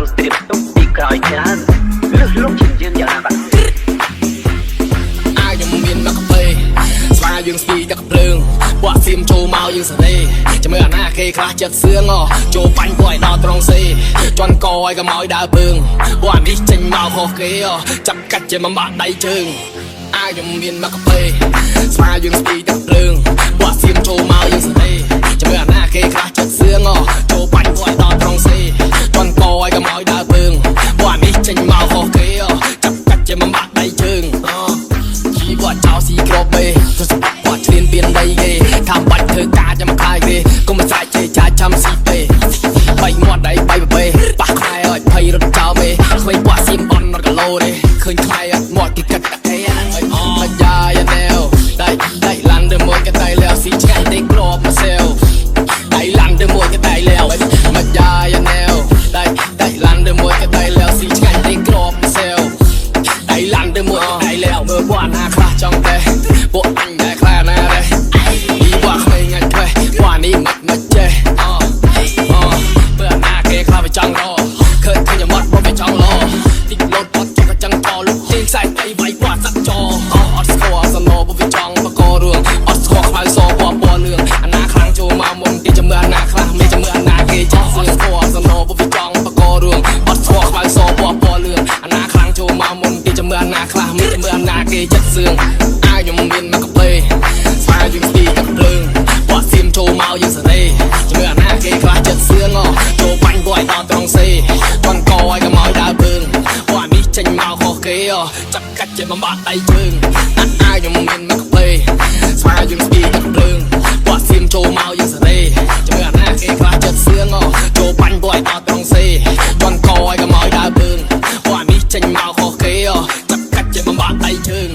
បានត្រៀមទុកពីក្រោយច្រើនលើសលប់ជាងយើងយ៉ាងណាបាទអាយខ្ញុំមានមកកាហ្វេស្វាយើងស្ពីទឹកភ្លើងបោះសៀមចូលមកយើងសេរីចាំមើលអាណាគេខ្លះចិត្តសឿងចូលបាញ់ពួកឲ្យដល់ត្រង់សេជន់កឲ្យកុំឲ្យដើរពើងពួកអានេះចេញមកខុសគេចាប់កាច់ជាមិនបាក់ដៃជើងអាយខ្ញុំមានមកកាហ្វេស្វាយើងស្ពីទឹកភ្លើងបោះសៀមចូលមកយើងសេរីចាំមើលអាណាគេខ្លះចិត្តសឿងចូលបាញ់ពួកឲ្យដល់ត្រង់សេជន់កឲ្យកុំឲ្យដើរពើងពួកអានេះចេញមកខុសគេចាប់កាច់ជាមិនបាក់ដៃជើងបោះចោលស៊ីក្របបេទៅស្បាក់បោះឈ្លានពៀនដីគេខាំបាច់ធ្វើការចាំខ្លាយគេកុំសាច់ជេចាចាំស៊ីពេបៃមាត់ដៃបៃបបេប៉ះខ្លាយឲ្យភ័យរត់ចោលមេស្វែងបោះសៀមបនរត់គីឡូទេឃើញខ្លាយអត់មាត់គេកាត់អេឲ្យអស់យ៉ាយ៉ាណែវដៃឡាន់ទៅមួយកដៃលាវស៊ីឆ្ងាញ់ទេក្របមកសេវដៃឡាន់ទៅមួយកដៃលាវមកយ៉ាយ៉ាណែវដៃឡាន់ទៅមួយកដៃលាវស៊ីឆ្ងាញ់ទេក្របមកសេវដៃឡាន់ទៅមួយកដៃលាវមើលពួកអាណាខ្លះចង់ទេពួកអញតែខ្លាណាទេពីពួកក្មេងអាចទេពួកនេះមិនចេះបើអាណាគេខ្លះវាចង់រឃើញខ្ញុំអត់មកវាចង់លោតិចលោតអត់ចង់ចង់តលុកទៀងខ្សែអីវាយពួកសាក់ចអត់ស្គាល់សណោពួកវាចង់បករឿងអត់ស្គាល់ខ្មៅសពណ៌លឿងអាណាខ្លាំងចូលមកមុនទីចាំមើលអាណាខ្លះមិនចាំមើលអាណាគេចង់ស្គាល់សណោពួកវាចង់បករឿងអត់ស្គាល់ខ្មៅសពណ៌លឿងអាណាខ្លាំងចូលមកមុនទីចាំមើលអាណាខ្លះមិនចាំមើលអាណាគេចិត្តសឿងអាយខ្ញុំមានមកកាហ្វេស្វាយើងស្ទីទឹកភ្លើងបោះសៀមចូលមកយើងសេរីចាំមើលអាណាគេខ្លះចិត្តសឿងចូលបាញ់ពួកឲ្យដល់ត្រង់សេបនកឲ្យកុំឲ្យដើរពើងពួកអានេះចេញមកខុសគេចាប់កាច់ជាបំបាក់ដៃជើងអាយខ្ញុំមានមកកាហ្វេស្វាយើងស្ទីទឹកភ្លើងបោះសៀមចូលមកយើងសេរីចាំមើលអាណាគេខ្លះចិត្តសឿងចូលបាញ់ពួកឲ្យដល់ត្រង់សេបនកឲ្យកុំឲ្យដើរពើងពួកអានេះចេញមកខុសគេចាប់កាច់ជាបំបាក់ដៃជើង